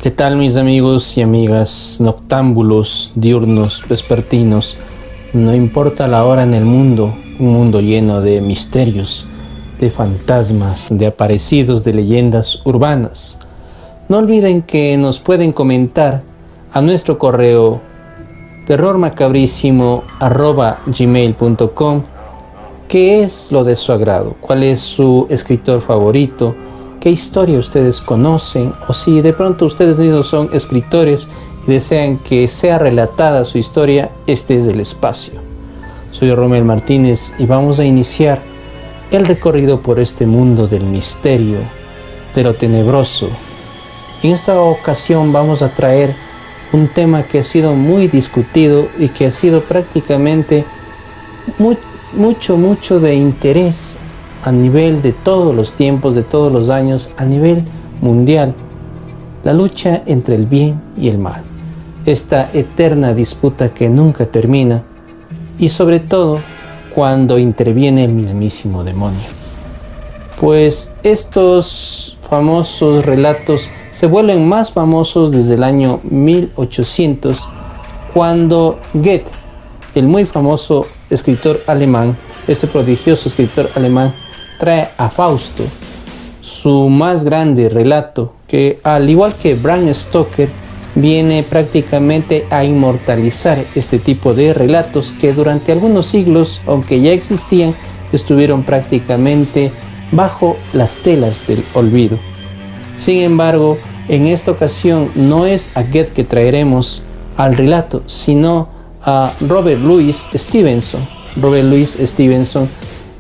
¿Qué tal, mis amigos y amigas noctámbulos, diurnos, vespertinos? No importa la hora en el mundo, un mundo lleno de misterios, de fantasmas, de aparecidos, de leyendas urbanas. No olviden que nos pueden comentar a nuestro correo terrormacabrísimo@gmail.com qué es lo de su agrado, cuál es su escritor favorito, qué historia ustedes conocen, o si de pronto ustedes mismos son escritores y desean que sea relatada su historia. Este es el espacio. Soy Romel Martínez y vamos a iniciar el recorrido por este mundo del misterio, de lo tenebroso. En esta ocasión vamos a traer un tema que ha sido muy discutido y que ha sido prácticamente mucho de interés a nivel de todos los tiempos, de todos los años, a nivel mundial. La lucha entre el bien y el mal. Esta eterna disputa que nunca termina y sobre todo cuando interviene el mismísimo demonio. Pues estos famosos relatos se vuelven más famosos desde el año 1800, cuando Goethe, el muy famoso escritor alemán, este prodigioso escritor alemán, trae a Fausto, su más grande relato, que al igual que Bram Stoker, viene prácticamente a inmortalizar este tipo de relatos que durante algunos siglos, aunque ya existían, estuvieron prácticamente bajo las telas del olvido. Sin embargo, en esta ocasión no es a Goethe que traeremos al relato, sino a Robert Louis Stevenson. Robert Louis Stevenson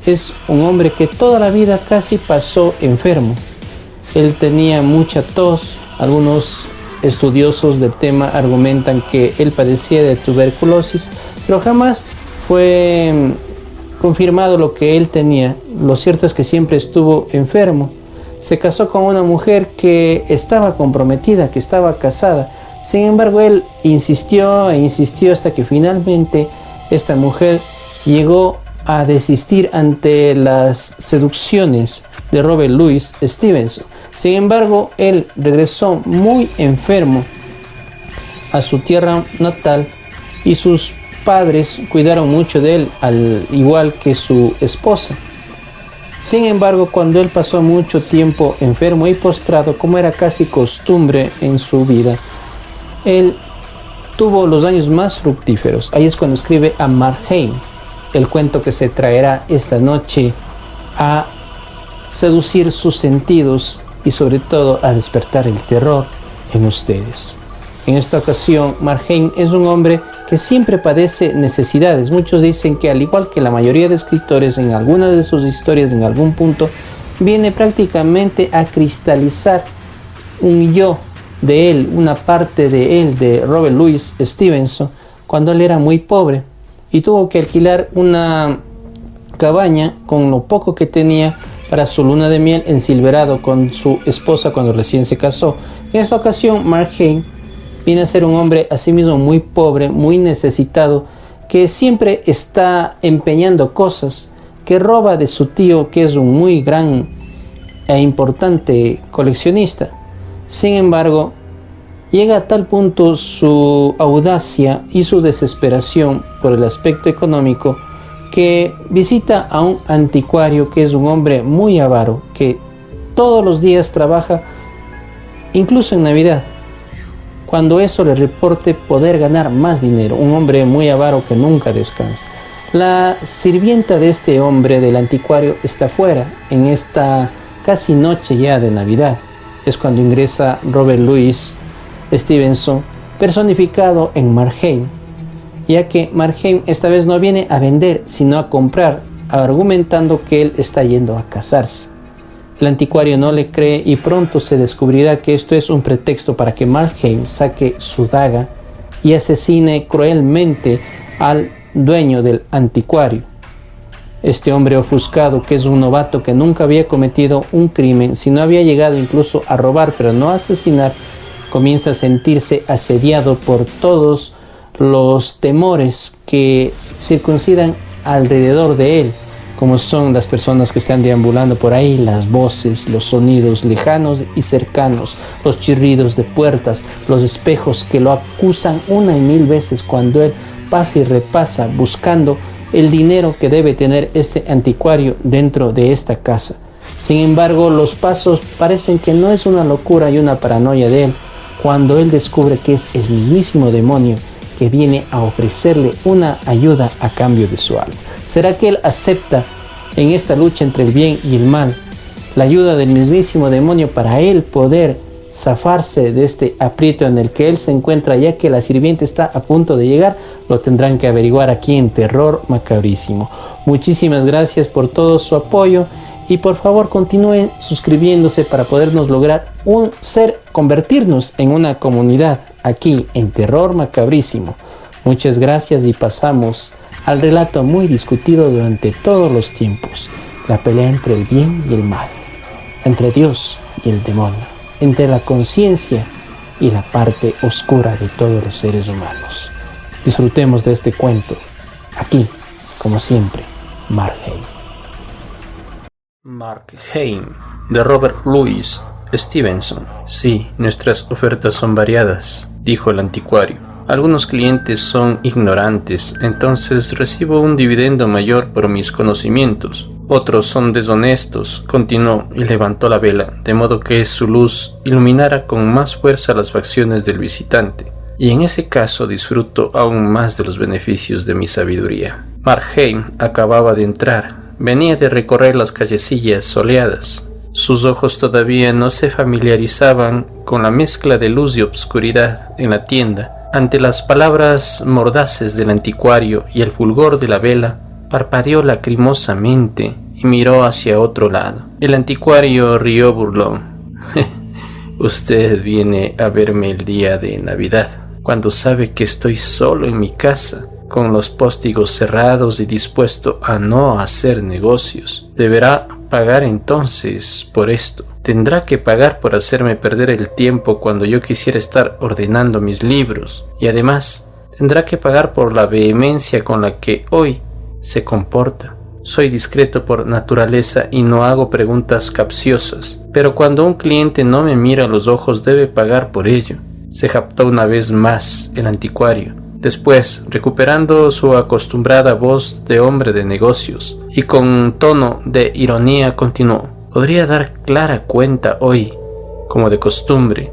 es un hombre que toda la vida casi pasó enfermo. Él tenía mucha tos. Algunos estudiosos del tema argumentan que él padecía de tuberculosis, pero jamás fue confirmado lo que él tenía. Lo cierto es que siempre estuvo enfermo. Se casó con una mujer que estaba comprometida, que estaba casada. Sin embargo, él insistió e insistió hasta que finalmente esta mujer llegó a desistir ante las seducciones de Robert Louis Stevenson. Sin embargo, él regresó muy enfermo a su tierra natal y sus padres cuidaron mucho de él, al igual que su esposa. Sin embargo, cuando él pasó mucho tiempo enfermo y postrado, como era casi costumbre en su vida, él tuvo los años más fructíferos. Ahí es cuando escribe a Marheim, el cuento que se traerá esta noche a seducir sus sentidos y sobre todo a despertar el terror en ustedes. En esta ocasión, Marheim es un hombre que siempre padece necesidades. Muchos dicen que, al igual que la mayoría de escritores, en alguna de sus historias, en algún punto, viene prácticamente a cristalizar un yo de él, una parte de él, de Robert Louis Stevenson, cuando él era muy pobre y tuvo que alquilar una cabaña con lo poco que tenía para su luna de miel en Silverado con su esposa cuando recién se casó. En esta ocasión, Marheim viene a ser un hombre asimismo muy pobre, muy necesitado, que siempre está empeñando cosas, que roba de su tío, que es un muy gran e importante coleccionista. Sin embargo, llega a tal punto su audacia y su desesperación por el aspecto económico que visita a un anticuario que es un hombre muy avaro, que todos los días trabaja, incluso en Navidad, cuando eso le reporte poder ganar más dinero. Un hombre muy avaro que nunca descansa. La sirvienta de este hombre, del anticuario, está fuera en esta casi noche ya de Navidad. Es cuando ingresa Robert Louis Stevenson, personificado en Marheim, ya que Marheim esta vez no viene a vender, sino a comprar, argumentando que él está yendo a casarse. El anticuario no le cree y pronto se descubrirá que esto es un pretexto para que Marheim saque su daga y asesine cruelmente al dueño del anticuario. Este hombre ofuscado, que es un novato que nunca había cometido un crimen, sino había llegado incluso a robar pero no a asesinar, comienza a sentirse asediado por todos los temores que circuncidan alrededor de él. como son las personas que están deambulando por ahí, las voces, los sonidos lejanos y cercanos, los chirridos de puertas, los espejos que lo acusan una y mil veces cuando él pasa y repasa buscando el dinero que debe tener este anticuario dentro de esta casa. Sin embargo, los pasos parecen que no es una locura y una paranoia de él cuando él descubre que es el mismísimo demonio que viene a ofrecerle una ayuda a cambio de su alma. ¿Será que él acepta en esta lucha entre el bien y el mal la ayuda del mismísimo demonio para él poder zafarse de este aprieto en el que él se encuentra, ya que la sirvienta está a punto de llegar? Lo tendrán que averiguar aquí en Terror Macabrísimo. Muchísimas gracias por todo su apoyo y por favor continúen suscribiéndose para podernos lograr convertirnos en una comunidad aquí en Terror Macabrísimo. Muchas gracias y pasamos al relato muy discutido durante todos los tiempos, la pelea entre el bien y el mal, entre Dios y el demonio, entre la conciencia y la parte oscura de todos los seres humanos. Disfrutemos de este cuento, aquí, como siempre, Mark Haim. Mark Haim, de Robert Louis Stevenson. Sí, nuestras ofertas son variadas, dijo el anticuario. Algunos clientes son ignorantes, entonces recibo un dividendo mayor por mis conocimientos. Otros son deshonestos, continuó y levantó la vela, de modo que su luz iluminara con más fuerza las facciones del visitante. Y en ese caso disfruto aún más de los beneficios de mi sabiduría. Mark Haim acababa de entrar. Venía de recorrer las callecillas soleadas. Sus ojos todavía no se familiarizaban con la mezcla de luz y obscuridad en la tienda. Ante las palabras mordaces del anticuario y el fulgor de la vela, parpadeó lacrimosamente y miró hacia otro lado. El anticuario rió burlón. Usted viene a verme el día de Navidad, cuando sabe que estoy solo en mi casa, con los póstigos cerrados y dispuesto a no hacer negocios. Deberá pagar entonces por esto. Tendrá que pagar por hacerme perder el tiempo cuando yo quisiera estar ordenando mis libros. Y además, tendrá que pagar por la vehemencia con la que hoy se comporta. Soy discreto por naturaleza y no hago preguntas capciosas. Pero cuando un cliente no me mira a los ojos, debe pagar por ello. Se jactó una vez más el anticuario. Después, recuperando su acostumbrada voz de hombre de negocios y con tono de ironía, continuó. Podría dar clara cuenta hoy, como de costumbre,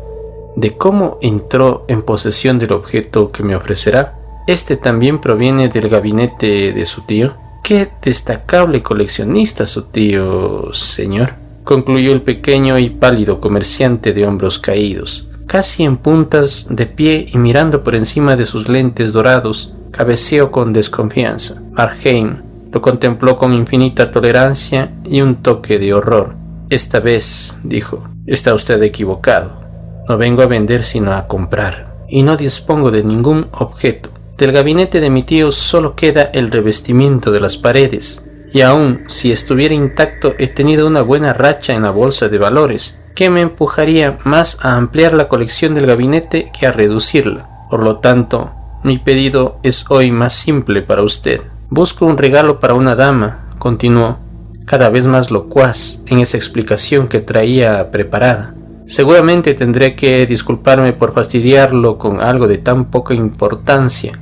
de cómo entró en posesión del objeto que me ofrecerá. Este también proviene del gabinete de su tío. ¡Qué destacable coleccionista su tío, señor!, concluyó el pequeño y pálido comerciante de hombros caídos, casi en puntas, de pie y mirando por encima de sus lentes dorados. Cabeceó con desconfianza. Mark Haim lo contempló con infinita tolerancia y un toque de horror. Esta vez, dijo, está usted equivocado. No vengo a vender sino a comprar, y no dispongo de ningún objeto. Del gabinete de mi tío solo queda el revestimiento de las paredes, y aun si estuviera intacto he tenido una buena racha en la bolsa de valores, que me empujaría más a ampliar la colección del gabinete que a reducirla. Por lo tanto, mi pedido es hoy más simple para usted. Busco un regalo para una dama, continuó, cada vez más locuaz en esa explicación que traía preparada. Seguramente tendré que disculparme por fastidiarlo con algo de tan poca importancia,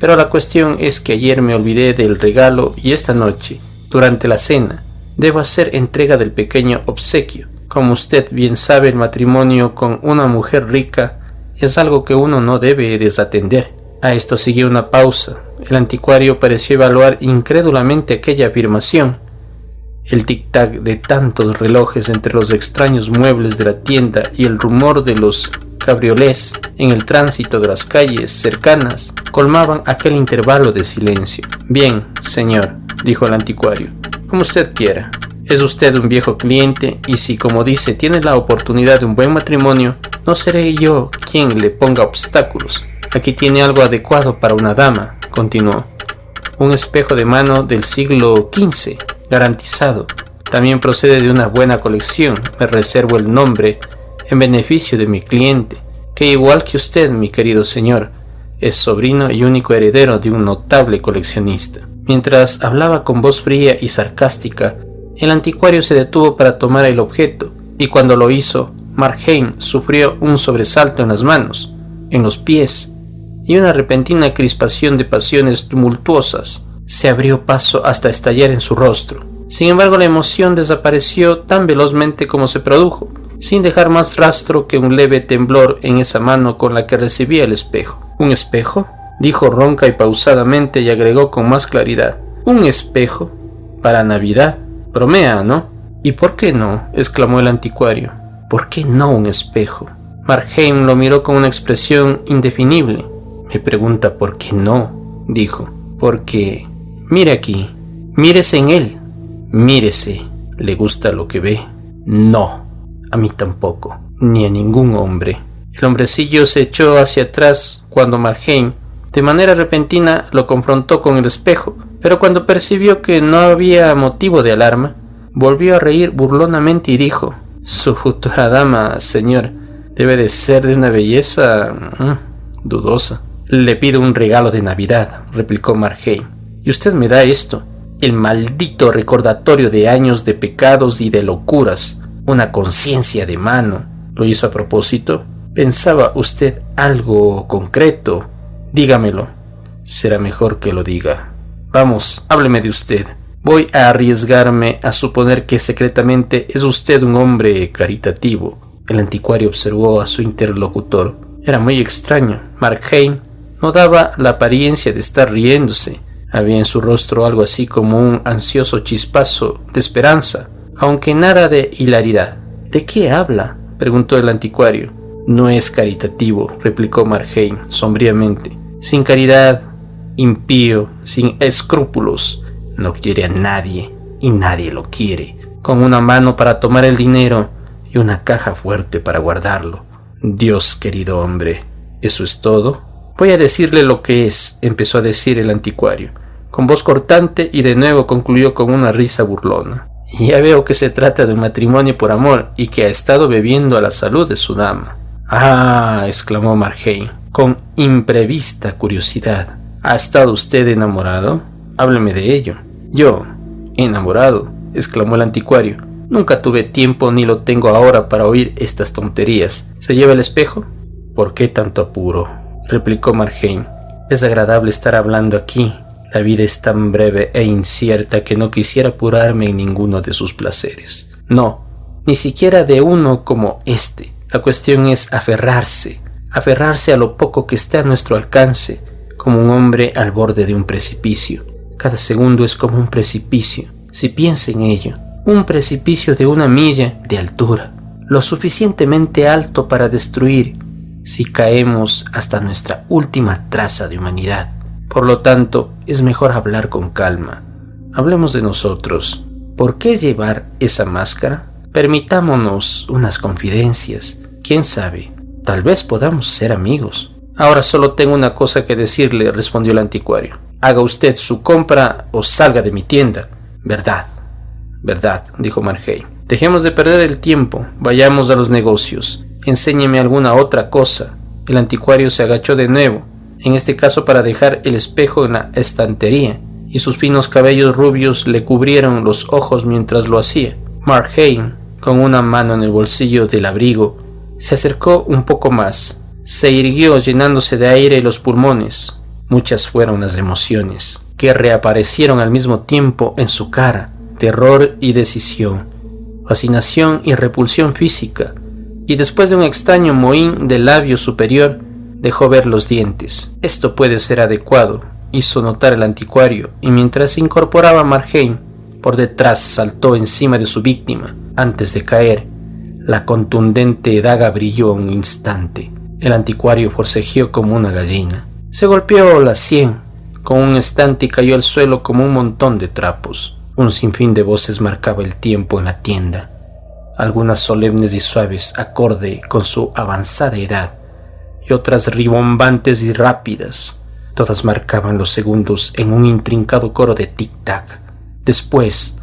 pero la cuestión es que ayer me olvidé del regalo y esta noche, durante la cena, debo hacer entrega del pequeño obsequio. Como usted bien sabe, el matrimonio con una mujer rica es algo que uno no debe desatender. A esto siguió una pausa. El anticuario pareció evaluar incrédulamente aquella afirmación. El tic-tac de tantos relojes entre los extraños muebles de la tienda y el rumor de los cabriolés en el tránsito de las calles cercanas colmaban aquel intervalo de silencio. Bien, señor, dijo el anticuario, como usted quiera. Es usted un viejo cliente y si, como dice, tiene la oportunidad de un buen matrimonio, no seré yo quien le ponga obstáculos. Aquí tiene algo adecuado para una dama, continuó. Un espejo de mano del siglo XV, garantizado. También procede de una buena colección. Me reservo el nombre en beneficio de mi cliente, que igual que usted, mi querido señor, es sobrino y único heredero de un notable coleccionista. Mientras hablaba con voz fría y sarcástica, el anticuario se detuvo para tomar el objeto, y cuando lo hizo, Markheim sufrió un sobresalto en las manos, en los pies, y una repentina crispación de pasiones tumultuosas se abrió paso hasta estallar en su rostro. Sin embargo, la emoción desapareció tan velozmente como se produjo, sin dejar más rastro que un leve temblor en esa mano con la que recibía el espejo. ¿Un espejo?, dijo ronca y pausadamente, y agregó con más claridad: ¿un espejo? ¿Para Navidad? Bromea, ¿no? ¿Y por qué no?, exclamó el anticuario. ¿Por qué no un espejo? Markheim lo miró con una expresión indefinible. Me pregunta por qué no, dijo. Porque, mire aquí, mírese en él, mírese. ¿Le gusta lo que ve? No, a mí tampoco, ni a ningún hombre. El hombrecillo se echó hacia atrás cuando Markheim, de manera repentina, lo confrontó con el espejo, pero cuando percibió que no había motivo de alarma, volvió a reír burlonamente y dijo: Su futura dama, señor, debe de ser de una belleza dudosa. Le pido un regalo de Navidad, replicó Markheim, y usted me da esto, el maldito recordatorio de años de pecados y de locuras, una conciencia de mano. ¿Lo hizo a propósito? ¿Pensaba usted algo concreto? Dígamelo. Será mejor que lo diga. Vamos, hábleme de usted. Voy a arriesgarme a suponer que secretamente es usted un hombre caritativo. El anticuario observó a su interlocutor. Era muy extraño. Markheim no daba la apariencia de estar riéndose. Había en su rostro algo así como un ansioso chispazo de esperanza, aunque nada de hilaridad. ¿De qué habla?, preguntó el anticuario. No es caritativo, replicó Markheim sombríamente. Sin caridad, impío, sin escrúpulos, no quiere a nadie y nadie lo quiere. Con una mano para tomar el dinero y una caja fuerte para guardarlo. Dios, querido hombre, ¿eso es todo? Voy a decirle lo que es, empezó a decir el anticuario, con voz cortante, y de nuevo concluyó con una risa burlona. Ya veo que se trata de un matrimonio por amor y que ha estado bebiendo a la salud de su dama. Ah, exclamó Markheim, con imprevista curiosidad. ¿Ha estado usted enamorado? Hábleme de ello. Yo, enamorado, exclamó el anticuario. Nunca tuve tiempo ni lo tengo ahora para oír estas tonterías. ¿Se lleva el espejo? ¿Por qué tanto apuro?, replicó Markheim. Es agradable estar hablando aquí. La vida es tan breve e incierta que no quisiera apurarme en ninguno de sus placeres. No, ni siquiera de uno como este. La cuestión es aferrarse a lo poco que está a nuestro alcance, como un hombre al borde de un precipicio. Cada segundo es como un precipicio, si piensa en ello. Un precipicio de 1 milla de altura, lo suficientemente alto para destruir, si caemos, hasta nuestra última traza de humanidad. Por lo tanto, es mejor hablar con calma. Hablemos de nosotros. ¿Por qué llevar esa máscara? Permitámonos unas confidencias. ¿Quién sabe? Tal vez podamos ser amigos. Ahora solo tengo una cosa que decirle, respondió el anticuario. Haga usted su compra o salga de mi tienda. Verdad, dijo Markheim. Dejemos de perder el tiempo. Vayamos a los negocios. Enséñeme alguna otra cosa. El anticuario se agachó de nuevo, en este caso para dejar el espejo en la estantería, y sus finos cabellos rubios le cubrieron los ojos mientras lo hacía. Markheim, con una mano en el bolsillo del abrigo, se acercó un poco más. Se irguió llenándose de aire los pulmones. Muchas fueron las emociones que reaparecieron al mismo tiempo en su cara: terror y decisión, fascinación y repulsión física, y después de un extraño mohín del labio superior, dejó ver los dientes. Esto puede ser adecuado, hizo notar el anticuario, y mientras se incorporaba Markheim, por detrás saltó encima de su víctima. Antes de caer, la contundente daga brilló un instante. El anticuario forcejeó como una gallina. Se golpeó la sien con un estante y cayó al suelo como un montón de trapos. Un sinfín de voces marcaba el tiempo en la tienda, algunas solemnes y suaves acorde con su avanzada edad, y otras ribombantes y rápidas. Todas marcaban los segundos en un intrincado coro de tic-tac. Después,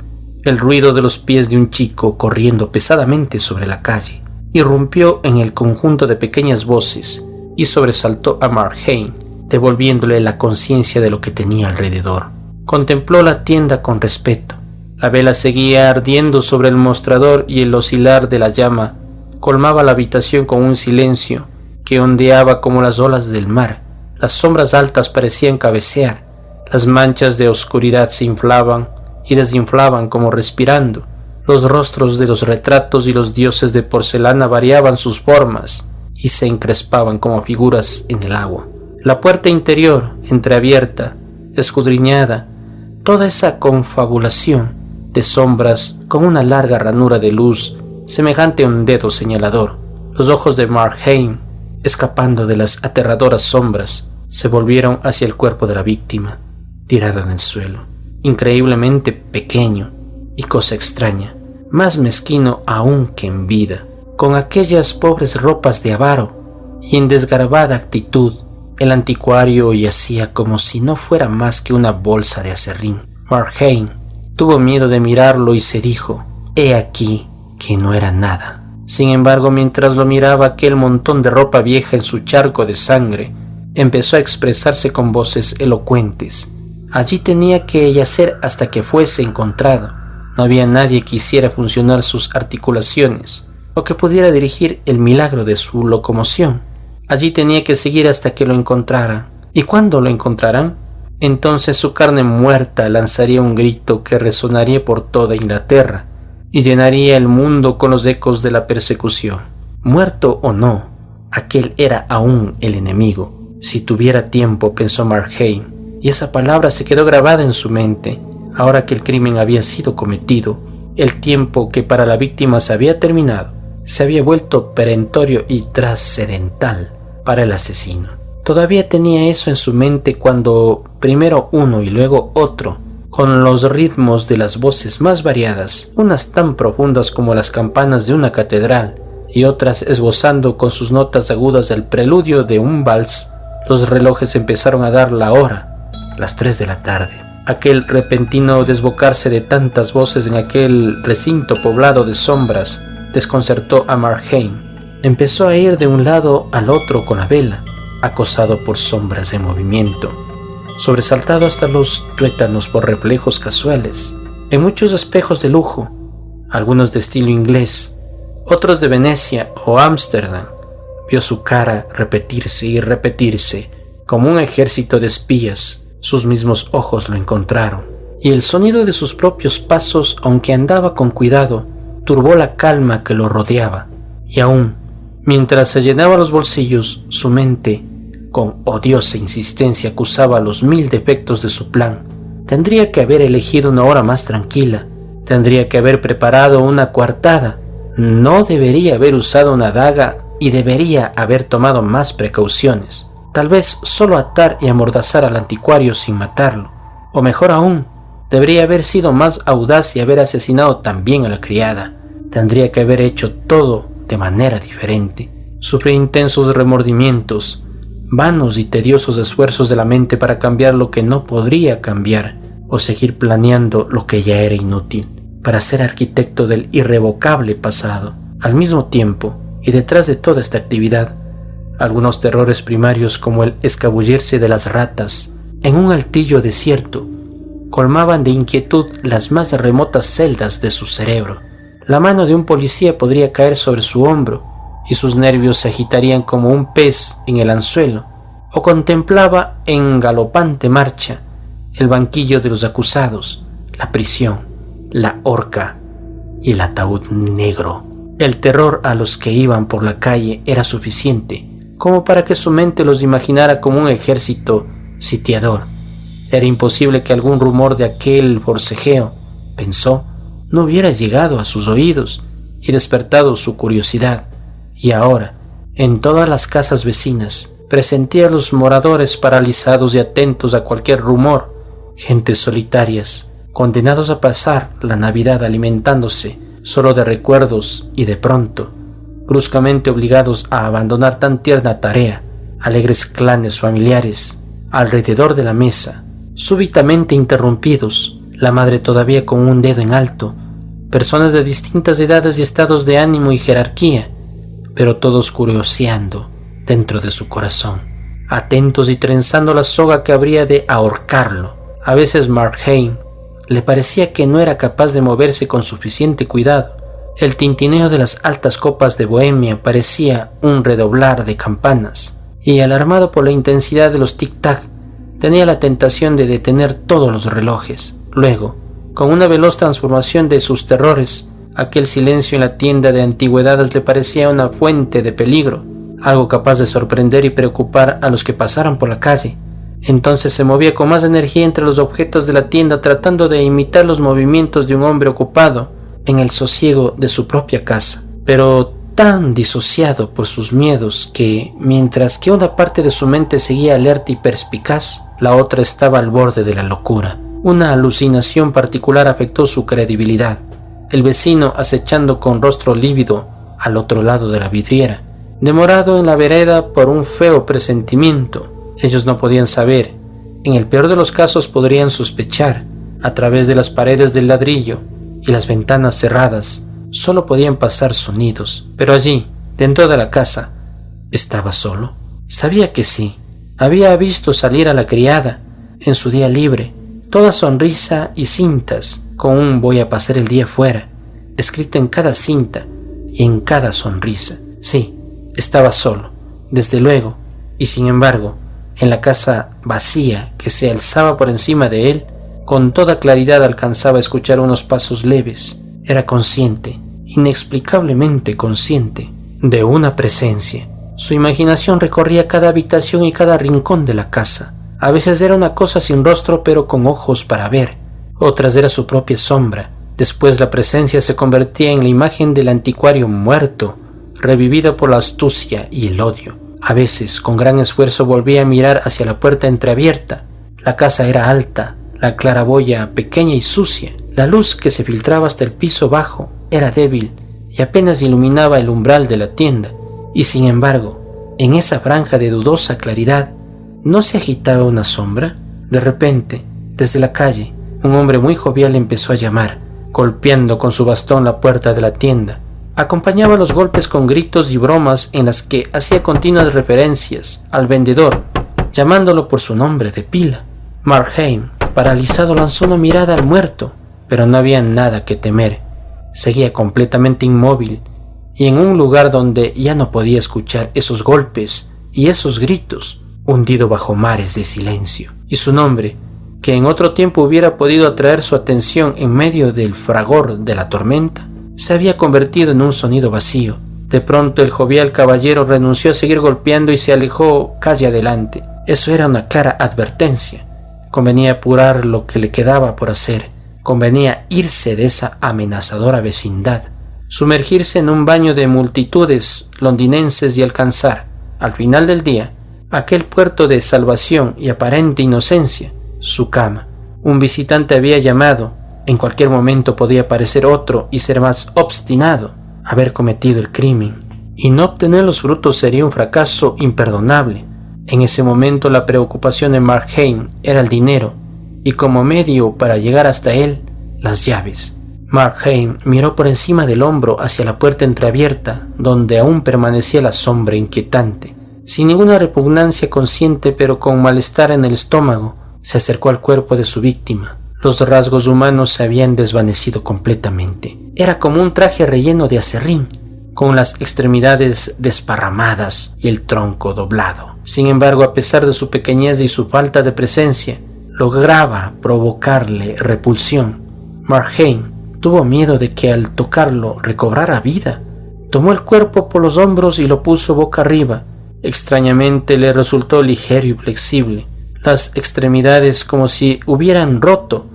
el ruido de los pies de un chico corriendo pesadamente sobre la calle irrumpió en el conjunto de pequeñas voces y sobresaltó a Markheim, devolviéndole la conciencia de lo que tenía alrededor. Contempló la tienda con respeto. La vela seguía ardiendo sobre el mostrador y el oscilar de la llama colmaba la habitación con un silencio que ondeaba como las olas del mar. Las sombras altas parecían cabecear. Las manchas de oscuridad se inflaban y desinflaban como respirando. Los rostros de los retratos y los dioses de porcelana variaban sus formas y se encrespaban como figuras en el agua. La puerta interior, entreabierta, escudriñada, toda esa confabulación de sombras con una larga ranura de luz semejante a un dedo señalador. Los ojos de Markheim, escapando de las aterradoras sombras, se volvieron hacia el cuerpo de la víctima, tirado en el suelo, increíblemente pequeño y cosa extraña, más mezquino aún que en vida, con aquellas pobres ropas de avaro y en desgarbada actitud. El anticuario yacía como si no fuera más que una bolsa de aserrín. Markheim tuvo miedo de mirarlo y se dijo: he aquí que no era nada. Sin embargo, mientras lo miraba, aquel montón de ropa vieja en su charco de sangre empezó a expresarse con voces elocuentes. Allí tenía que yacer hasta que fuese encontrado. No había nadie que hiciera funcionar sus articulaciones o que pudiera dirigir el milagro de su locomoción. Allí tenía que seguir hasta que lo encontraran. ¿Y cuándo lo encontrarán? Entonces su carne muerta lanzaría un grito que resonaría por toda Inglaterra y llenaría el mundo con los ecos de la persecución. Muerto o no, aquel era aún el enemigo. Si tuviera tiempo, pensó Markheim, y esa palabra se quedó grabada en su mente. Ahora que el crimen había sido cometido, el tiempo que para la víctima se había terminado, se había vuelto perentorio y trascendental para el asesino. Todavía tenía eso en su mente cuando primero uno y luego otro, con los ritmos de las voces más variadas, unas tan profundas como las campanas de una catedral y otras esbozando con sus notas agudas el preludio de un vals, los relojes empezaron a dar la hora, las 3 de la tarde. Aquel repentino desbocarse de tantas voces en aquel recinto poblado de sombras desconcertó a Markheim. Empezó a ir de un lado al otro con la vela, acosado por sombras de movimiento, sobresaltado hasta los tuétanos por reflejos casuales. En muchos espejos de lujo, algunos de estilo inglés, otros de Venecia o Ámsterdam, vio su cara repetirse y repetirse como un ejército de espías. Sus mismos ojos lo encontraron, y el sonido de sus propios pasos, aunque andaba con cuidado, turbó la calma que lo rodeaba. Y aún, mientras se llenaba los bolsillos, su mente, con odiosa insistencia, acusaba los 1000 defectos de su plan. Tendría que haber elegido una hora más tranquila, tendría que haber preparado una coartada, no debería haber usado una daga y debería haber tomado más precauciones. Tal vez solo atar y amordazar al anticuario sin matarlo. O mejor aún, debería haber sido más audaz y haber asesinado también a la criada. Tendría que haber hecho todo de manera diferente. Sufrí intensos remordimientos, vanos y tediosos esfuerzos de la mente para cambiar lo que no podría cambiar o seguir planeando lo que ya era inútil, para ser arquitecto del irrevocable pasado. Al mismo tiempo, y detrás de toda esta actividad, algunos terrores primarios como el escabullirse de las ratas en un altillo desierto colmaban de inquietud las más remotas celdas de su cerebro. La mano de un policía podría caer sobre su hombro y sus nervios se agitarían como un pez en el anzuelo, o contemplaba en galopante marcha el banquillo de los acusados, la prisión, la horca y el ataúd negro. El terror a los que iban por la calle era suficiente como para que su mente los imaginara como un ejército sitiador. Era imposible que algún rumor de aquel forcejeo, pensó, no hubiera llegado a sus oídos y despertado su curiosidad. Y ahora, en todas las casas vecinas, presentía a los moradores paralizados y atentos a cualquier rumor, gentes solitarias, condenados a pasar la Navidad alimentándose solo de recuerdos y de pronto, bruscamente obligados a abandonar tan tierna tarea, alegres clanes familiares alrededor de la mesa, súbitamente interrumpidos, la madre todavía con un dedo en alto, personas de distintas edades y estados de ánimo y jerarquía, pero todos curioseando dentro de su corazón, atentos y trenzando la soga que habría de ahorcarlo. A veces Markheim le parecía que no era capaz de moverse con suficiente cuidado. El tintineo de las altas copas de Bohemia parecía un redoblar de campanas, y alarmado por la intensidad de los tic-tac, tenía la tentación de detener todos los relojes. Luego, con una veloz transformación de sus terrores, aquel silencio en la tienda de antigüedades le parecía una fuente de peligro, algo capaz de sorprender y preocupar a los que pasaran por la calle. Entonces se movía con más energía entre los objetos de la tienda, tratando de imitar los movimientos de un hombre ocupado en el sosiego de su propia casa, pero tan disociado por sus miedos que, mientras que una parte de su mente seguía alerta y perspicaz, la otra estaba al borde de la locura. Una alucinación particular afectó su credibilidad. El vecino, acechando con rostro lívido al otro lado de la vidriera, demorado en la vereda por un feo presentimiento. Ellos no podían saber. En el peor de los casos podrían sospechar. A través de las paredes del ladrillo y las ventanas cerradas solo podían pasar sonidos. Pero allí, dentro de la casa, ¿estaba solo? Sabía que sí. Había visto salir a la criada en su día libre, toda sonrisa y cintas, con un "voy a pasar el día fuera" escrito en cada cinta y en cada sonrisa. Sí, estaba solo, desde luego, y sin embargo, en la casa vacía que se alzaba por encima de él, con toda claridad alcanzaba a escuchar unos pasos leves. Era consciente, inexplicablemente consciente, de una presencia. Su imaginación recorría cada habitación y cada rincón de la casa. A veces era una cosa sin rostro pero con ojos para ver, otras era su propia sombra. Después la presencia se convertía en la imagen del anticuario muerto, revivida por la astucia y el odio. A veces, con gran esfuerzo, volvía a mirar hacia la puerta entreabierta. La casa era alta, la claraboya pequeña y sucia. La luz que se filtraba hasta el piso bajo era débil y apenas iluminaba el umbral de la tienda. Y sin embargo, en esa franja de dudosa claridad, ¿no se agitaba una sombra? De repente, desde la calle, un hombre muy jovial empezó a llamar, golpeando con su bastón la puerta de la tienda. Acompañaba los golpes con gritos y bromas en las que hacía continuas referencias al vendedor, llamándolo por su nombre de pila. Markheim, paralizado, lanzó una mirada al muerto, pero no había nada que temer. Seguía completamente inmóvil y en un lugar donde ya no podía escuchar esos golpes y esos gritos, hundido bajo mares de silencio. Y su nombre, que en otro tiempo hubiera podido atraer su atención en medio del fragor de la tormenta, se había convertido en un sonido vacío. De pronto el jovial caballero renunció a seguir golpeando y se alejó calle adelante. Eso era una clara advertencia. Convenía apurar lo que le quedaba por hacer. Convenía irse de esa amenazadora vecindad, sumergirse en un baño de multitudes londinenses y alcanzar, al final del día, aquel puerto de salvación y aparente inocencia, su cama. Un visitante había llamado. En cualquier momento podía aparecer otro y ser más obstinado, haber cometido el crimen. Y no obtener los frutos sería un fracaso imperdonable. En ese momento la preocupación de Markheim era el dinero, y como medio para llegar hasta él, las llaves. Markheim miró por encima del hombro hacia la puerta entreabierta, donde aún permanecía la sombra inquietante. Sin ninguna repugnancia consciente, pero con malestar en el estómago, se acercó al cuerpo de su víctima. Los rasgos humanos se habían desvanecido completamente. Era como un traje relleno de aserrín, con las extremidades desparramadas y el tronco doblado. Sin embargo, a pesar de su pequeñez y su falta de presencia, lograba provocarle repulsión. Markheim tuvo miedo de que al tocarlo recobrara vida. Tomó el cuerpo por los hombros y lo puso boca arriba. Extrañamente le resultó ligero y flexible. Las extremidades, como si hubieran roto,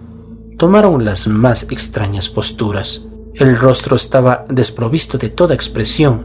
tomaron las más extrañas posturas. El rostro estaba desprovisto de toda expresión,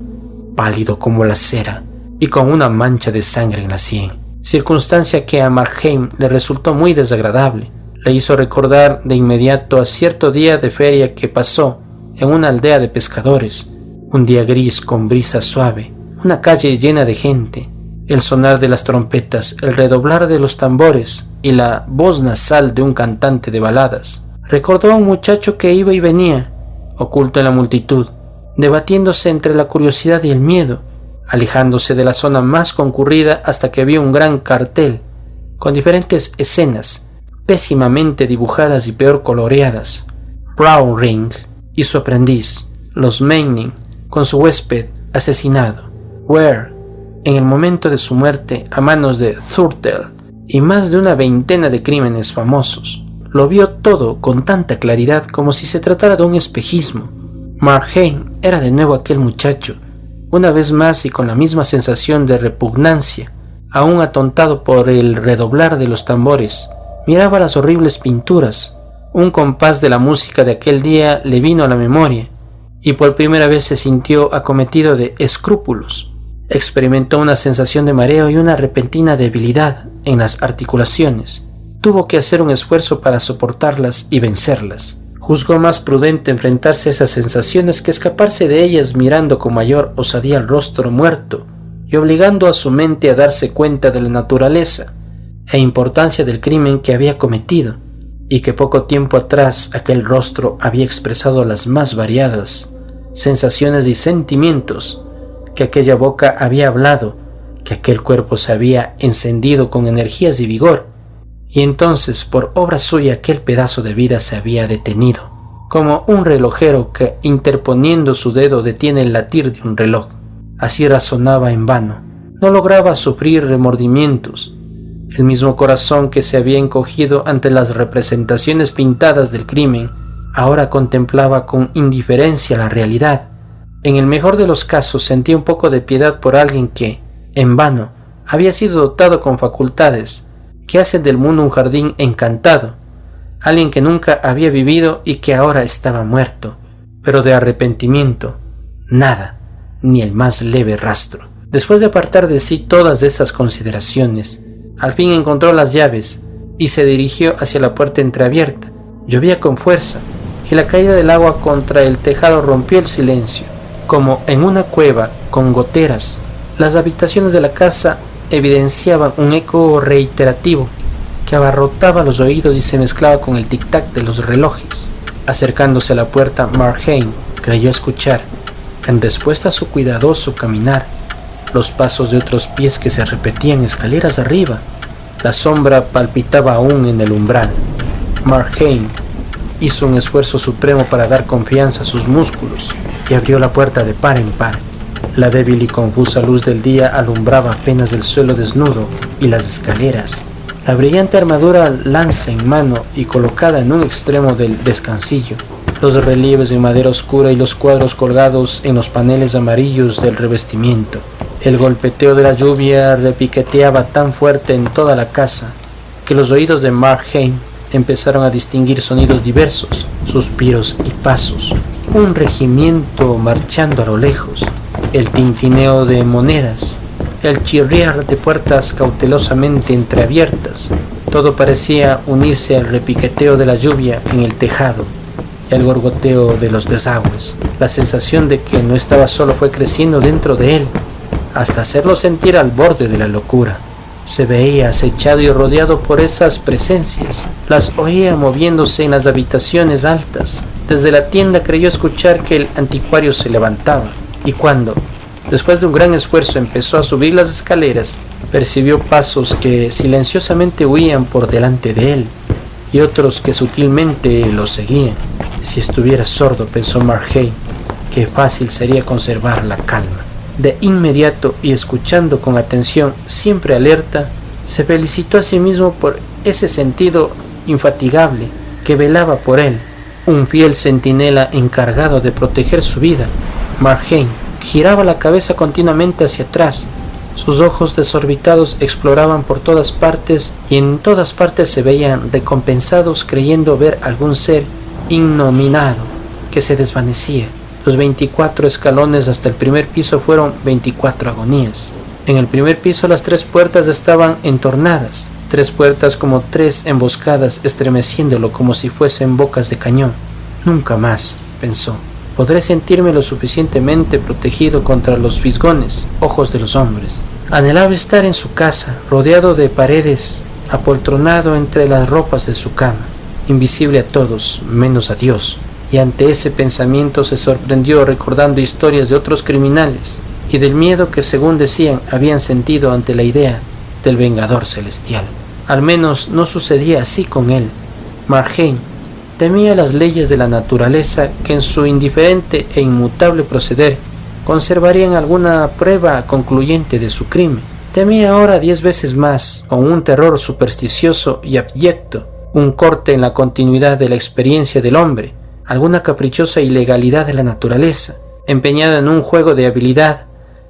pálido como la cera y con una mancha de sangre en la sien, circunstancia que a Markheim le resultó muy desagradable. Le hizo recordar de inmediato a cierto día de feria que pasó en una aldea de pescadores, un día gris con brisa suave, una calle llena de gente, el sonar de las trompetas, el redoblar de los tambores y la voz nasal de un cantante de baladas. Recordó a un muchacho que iba y venía, oculto en la multitud, debatiéndose entre la curiosidad y el miedo, alejándose de la zona más concurrida hasta que vio un gran cartel con diferentes escenas pésimamente dibujadas y peor coloreadas. Brownring y su aprendiz, los Manning, con su huésped asesinado. Ware, en el momento de su muerte a manos de Thurtell, y más de una veintena de crímenes famosos. Lo vio todo con tanta claridad como si se tratara de un espejismo. Marheim era de nuevo aquel muchacho, una vez más y con la misma sensación de repugnancia, aún atontado por el redoblar de los tambores. Miraba las horribles pinturas. Un compás de la música de aquel día le vino a la memoria, y por primera vez se sintió acometido de escrúpulos. Experimentó una sensación de mareo y una repentina debilidad en las articulaciones. Tuvo que hacer un esfuerzo para soportarlas y vencerlas. Juzgó más prudente enfrentarse a esas sensaciones que escaparse de ellas mirando con mayor osadía el rostro muerto y obligando a su mente a darse cuenta de la naturaleza e importancia del crimen que había cometido, y que poco tiempo atrás aquel rostro había expresado las más variadas sensaciones y sentimientos, que aquella boca había hablado, que aquel cuerpo se había encendido con energías y vigor, y entonces por obra suya aquel pedazo de vida se había detenido, como un relojero que interponiendo su dedo detiene el latir de un reloj. Así razonaba en vano, no lograba sufrir remordimientos. El mismo corazón que se había encogido ante las representaciones pintadas del crimen, ahora contemplaba con indiferencia la realidad. En el mejor de los casos sentía un poco de piedad por alguien que, en vano, había sido dotado con facultades que hacen del mundo un jardín encantado, alguien que nunca había vivido y que ahora estaba muerto, pero de arrepentimiento, nada, ni el más leve rastro. Después de apartar de sí todas esas consideraciones, al fin encontró las llaves y se dirigió hacia la puerta entreabierta. Llovía con fuerza y la caída del agua contra el tejado rompió el silencio. Como en una cueva con goteras, las habitaciones de la casa evidenciaban un eco reiterativo que abarrotaba los oídos y se mezclaba con el tic-tac de los relojes. Acercándose a la puerta, Marheim creyó escuchar, en respuesta a su cuidadoso caminar, los pasos de otros pies que se repetían escaleras arriba. La sombra palpitaba aún en el umbral. Marheim hizo un esfuerzo supremo para dar confianza a sus músculos y abrió la puerta de par en par. La débil y confusa luz del día alumbraba apenas el suelo desnudo y las escaleras. La brillante armadura lanza en mano y colocada en un extremo del descansillo, los relieves en madera oscura y los cuadros colgados en los paneles amarillos del revestimiento. El golpeteo de la lluvia repiqueteaba tan fuerte en toda la casa que los oídos de Marheim empezaron a distinguir sonidos diversos, suspiros y pasos. Un regimiento marchando a lo lejos, el tintineo de monedas, el chirriar de puertas cautelosamente entreabiertas. Todo parecía unirse al repiqueteo de la lluvia en el tejado y al gorgoteo de los desagües. La sensación de que no estaba solo fue creciendo dentro de él, hasta hacerlo sentir al borde de la locura. Se veía acechado y rodeado por esas presencias. Las oía moviéndose en las habitaciones altas. Desde la tienda creyó escuchar que el anticuario se levantaba, y cuando, después de un gran esfuerzo, empezó a subir las escaleras, percibió pasos que silenciosamente huían por delante de él, y otros que sutilmente lo seguían. Si estuviera sordo, pensó Marheim, qué fácil sería conservar la calma. De inmediato, y escuchando con atención, siempre alerta, se felicitó a sí mismo por ese sentido infatigable que velaba por él, un fiel centinela encargado de proteger su vida. Marheim giraba la cabeza continuamente hacia atrás. Sus ojos desorbitados exploraban por todas partes y en todas partes se veían recompensados, creyendo ver algún ser innominado que se desvanecía. Los 24 escalones hasta el primer piso fueron 24 agonías. En el primer piso las 3 puertas estaban entornadas, 3 puertas como 3 emboscadas, estremeciéndolo como si fuesen bocas de cañón. Nunca más, pensó, podré sentirme lo suficientemente protegido contra los fisgones ojos de los hombres. Anhelaba estar en su casa, rodeado de paredes, apoltronado entre las ropas de su cama, invisible a todos, menos a Dios. Y ante ese pensamiento se sorprendió recordando historias de otros criminales y del miedo que, según decían, habían sentido ante la idea del vengador celestial. Al menos no sucedía así con él. Marheim temía las leyes de la naturaleza que en su indiferente e inmutable proceder conservarían alguna prueba concluyente de su crimen. Temía ahora 10 veces más, con un terror supersticioso y abyecto, un corte en la continuidad de la experiencia del hombre, alguna caprichosa ilegalidad de la naturaleza, empeñada en un juego de habilidad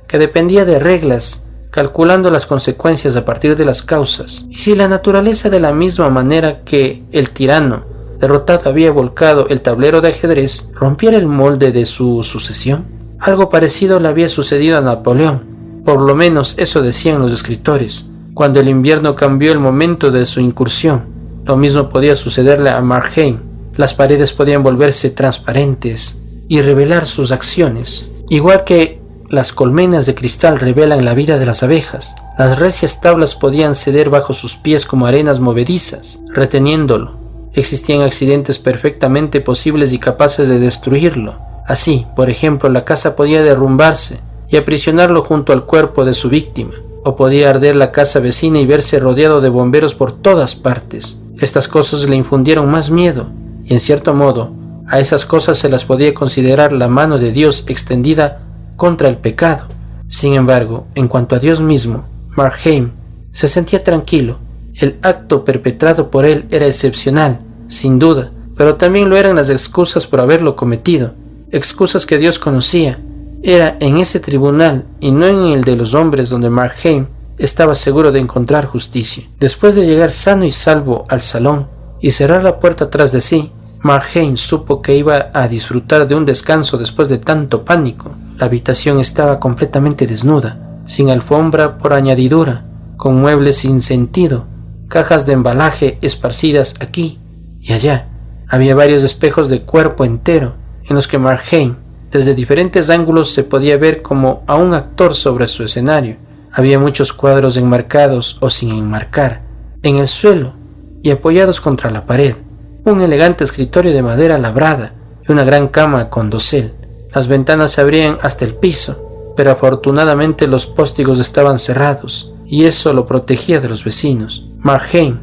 que dependía de reglas, calculando las consecuencias a partir de las causas. Y si la naturaleza, de la misma manera que el tirano derrotado había volcado el tablero de ajedrez, rompiera el molde de su sucesión, algo parecido le había sucedido a Napoleón. Por lo menos eso decían los escritores. Cuando el invierno cambió el momento de su incursión, lo mismo podía sucederle a Marheim. Las paredes podían volverse transparentes y revelar sus acciones, igual que las colmenas de cristal revelan la vida de las abejas. Las recias tablas podían ceder bajo sus pies como arenas movedizas, reteniéndolo. Existían accidentes perfectamente posibles y capaces de destruirlo. Así, por ejemplo, la casa podía derrumbarse y aprisionarlo junto al cuerpo de su víctima, o podía arder la casa vecina y verse rodeado de bomberos por todas partes. Estas cosas le infundieron más miedo, y en cierto modo, a esas cosas se las podía considerar la mano de Dios extendida contra el pecado. Sin embargo, en cuanto a Dios mismo, Marheim se sentía tranquilo. El acto perpetrado por él era excepcional, sin duda, pero también lo eran las excusas por haberlo cometido, excusas que Dios conocía. Era en ese tribunal y no en el de los hombres donde Marheim estaba seguro de encontrar justicia. Después de llegar sano y salvo al salón y cerrar la puerta tras de sí, Marheim supo que iba a disfrutar de un descanso después de tanto pánico. La habitación estaba completamente desnuda, sin alfombra por añadidura, con muebles sin sentido, cajas de embalaje esparcidas aquí y allá. Había varios espejos de cuerpo entero, en los que Marheim, desde diferentes ángulos, se podía ver como a un actor sobre su escenario. Había muchos cuadros enmarcados o sin enmarcar, en el suelo y apoyados contra la pared, un elegante escritorio de madera labrada y una gran cama con dosel. Las ventanas se abrían hasta el piso, pero afortunadamente los póstigos estaban cerrados, y eso lo protegía de los vecinos. Marheim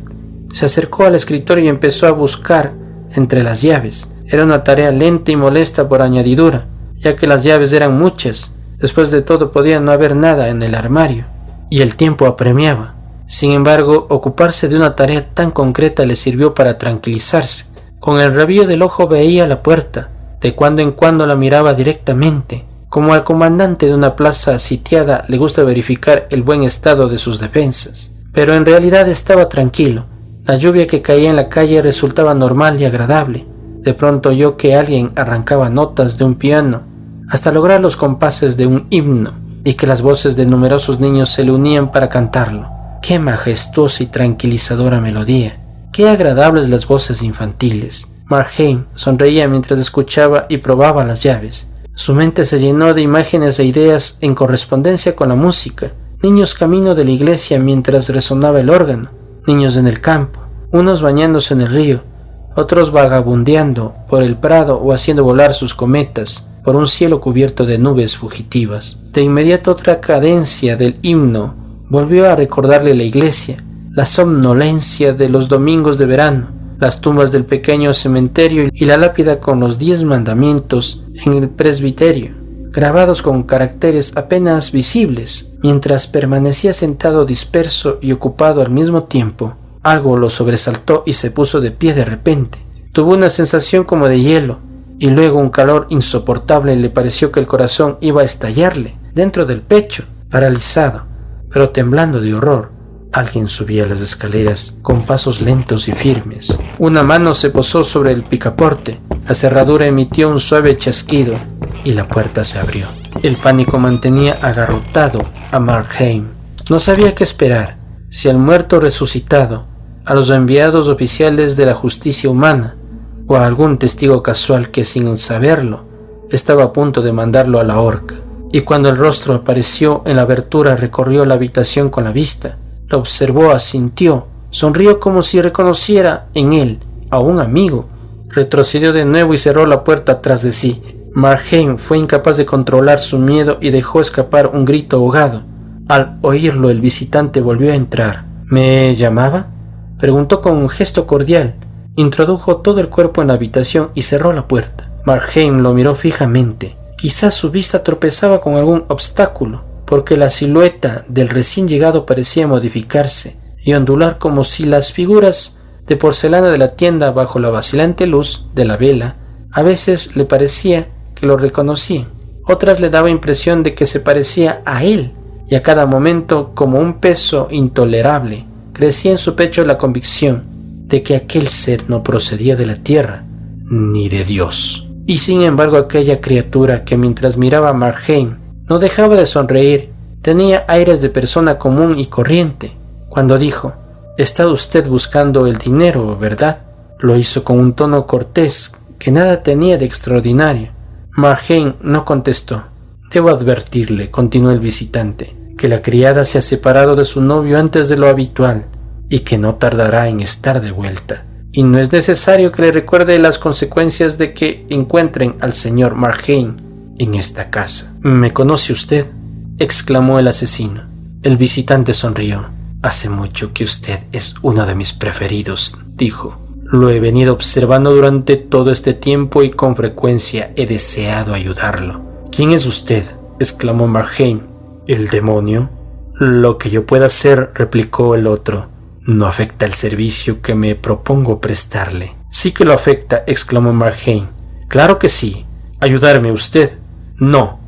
se acercó al escritorio y empezó a buscar entre las llaves. Era una tarea lenta y molesta por añadidura, ya que las llaves eran muchas. Después de todo, podía no haber nada en el armario, y el tiempo apremiaba. Sin embargo, ocuparse de una tarea tan concreta le sirvió para tranquilizarse. Con el rabillo del ojo veía la puerta, de cuando en cuando la miraba directamente, como al comandante de una plaza sitiada le gusta verificar el buen estado de sus defensas. Pero en realidad estaba tranquilo. La lluvia que caía en la calle resultaba normal y agradable. De pronto oyó que alguien arrancaba notas de un piano hasta lograr los compases de un himno, y que las voces de numerosos niños se le unían para cantarlo. ¡Qué majestuosa y tranquilizadora melodía! ¡Qué agradables las voces infantiles! Marheim sonreía mientras escuchaba y probaba las llaves. Su mente se llenó de imágenes e ideas en correspondencia con la música. Niños camino de la iglesia mientras resonaba el órgano, niños en el campo, unos bañándose en el río, otros vagabundeando por el prado o haciendo volar sus cometas por un cielo cubierto de nubes fugitivas. De inmediato otra cadencia del himno volvió a recordarle la iglesia, la somnolencia de los domingos de verano, las tumbas del pequeño cementerio y la lápida con los 10 mandamientos en el presbiterio, grabados con caracteres apenas visibles. Mientras permanecía sentado, disperso y ocupado al mismo tiempo, algo lo sobresaltó y se puso de pie de repente. Tuvo una sensación como de hielo, y luego un calor insoportable. Le pareció que el corazón iba a estallarle dentro del pecho. Paralizado, pero temblando de horror, alguien subía las escaleras con pasos lentos y firmes. Una mano se posó sobre el picaporte, la cerradura emitió un suave chasquido y la puerta se abrió. El pánico mantenía agarrotado a Marheim. No sabía qué esperar, si al muerto resucitado, a los enviados oficiales de la justicia humana, o a algún testigo casual que, sin saberlo, estaba a punto de mandarlo a la horca. Y cuando el rostro apareció en la abertura, recorrió la habitación con la vista, lo observó, asintió, sonrió como si reconociera en él a un amigo, retrocedió de nuevo y cerró la puerta tras de sí. Marheim fue incapaz de controlar su miedo y dejó escapar un grito ahogado. Al oírlo, el visitante volvió a entrar. ¿Me llamaba?, Preguntó con un gesto cordial. Introdujo todo el cuerpo en la habitación y cerró la puerta. Marheim lo miró fijamente. Quizás su vista tropezaba con algún obstáculo, porque la silueta del recién llegado parecía modificarse y ondular como si las figuras de porcelana de la tienda bajo la vacilante luz de la vela a veces le parecía que lo reconocían, otras le daba impresión de que se parecía a él, y a cada momento, como un peso intolerable, crecía en su pecho la convicción de que aquel ser no procedía de la tierra ni de Dios. Y sin embargo aquella criatura que mientras miraba a Marheim no dejaba de sonreír, tenía aires de persona común y corriente. Cuando dijo: «Está usted buscando el dinero, ¿verdad?», lo hizo con un tono cortés que nada tenía de extraordinario. Marheim no contestó. «Debo advertirle», continuó el visitante, «que la criada se ha separado de su novio antes de lo habitual y que no tardará en estar de vuelta. Y no es necesario que le recuerde las consecuencias de que encuentren al señor Marheim en esta casa». «¿Me conoce usted?», exclamó el asesino. El visitante sonrió. «Hace mucho que usted es uno de mis preferidos», dijo. «Lo he venido observando durante todo este tiempo y con frecuencia he deseado ayudarlo». «¿Quién es usted?», exclamó Marheim. «¿El demonio?». «Lo que yo pueda hacer», replicó el otro, «no afecta el servicio que me propongo prestarle». «Sí que lo afecta», exclamó Marheim. «Claro que sí. ¿Ayudarme usted?». «No.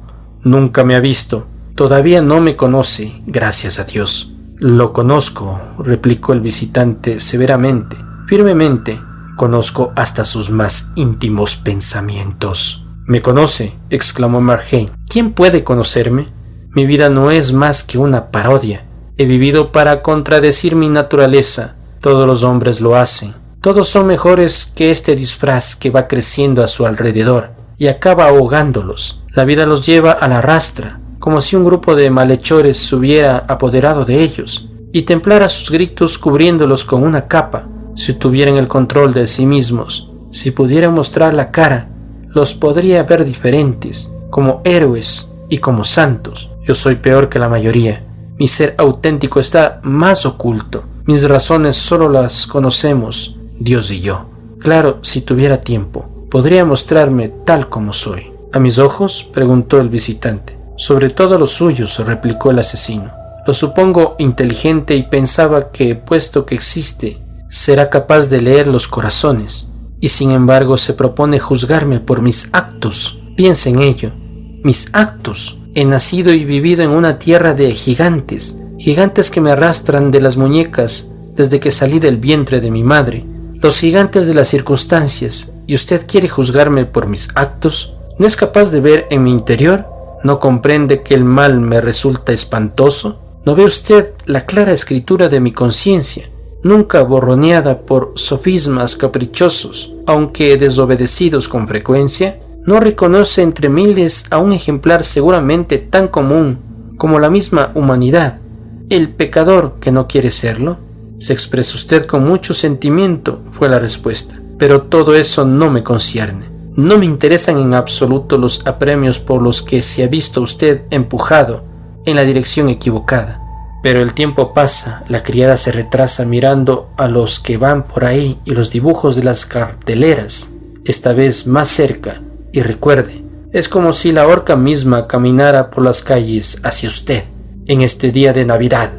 Nunca me ha visto. Todavía no me conoce, gracias a Dios». «Lo conozco», replicó el visitante severamente. «Firmemente. Conozco hasta sus más íntimos pensamientos». «¿Me conoce?», exclamó Marheim. «¿Quién puede conocerme? Mi vida no es más que una parodia. He vivido para contradecir mi naturaleza. Todos los hombres lo hacen. Todos son mejores que este disfraz que va creciendo a su alrededor y acaba ahogándolos. La vida los lleva a la rastra, como si un grupo de malhechores se hubiera apoderado de ellos y templara sus gritos cubriéndolos con una capa. Si tuvieran el control de sí mismos, si pudieran mostrar la cara, los podría ver diferentes, como héroes y como santos. Yo soy peor que la mayoría. Mi ser auténtico está más oculto. Mis razones solo las conocemos Dios y yo. Claro, si tuviera tiempo, podría mostrarme tal como soy». «¿A mis ojos?», preguntó el visitante. «Sobre todo los suyos», replicó el asesino. «Lo supongo inteligente y pensaba que, puesto que existe, será capaz de leer los corazones. Y sin embargo se propone juzgarme por mis actos. Piensa en ello. Mis actos. He nacido y vivido en una tierra de gigantes, gigantes que me arrastran de las muñecas desde que salí del vientre de mi madre, los gigantes de las circunstancias, y usted quiere juzgarme por mis actos. ¿No es capaz de ver en mi interior? ¿No comprende que el mal me resulta espantoso? ¿No ve usted la clara escritura de mi conciencia, nunca borroneada por sofismas caprichosos, aunque desobedecidos con frecuencia? ¿No reconoce entre miles a un ejemplar seguramente tan común como la misma humanidad, el pecador que no quiere serlo? Se expresa usted con mucho sentimiento, fue la respuesta, pero todo eso no me concierne. No me interesan en absoluto los apremios por los que se ha visto usted empujado en la dirección equivocada. Pero el tiempo pasa, la criada se retrasa mirando a los que van por ahí y los dibujos de las carteleras, esta vez más cerca, y recuerde, es como si la horca misma caminara por las calles hacia usted en este día de Navidad.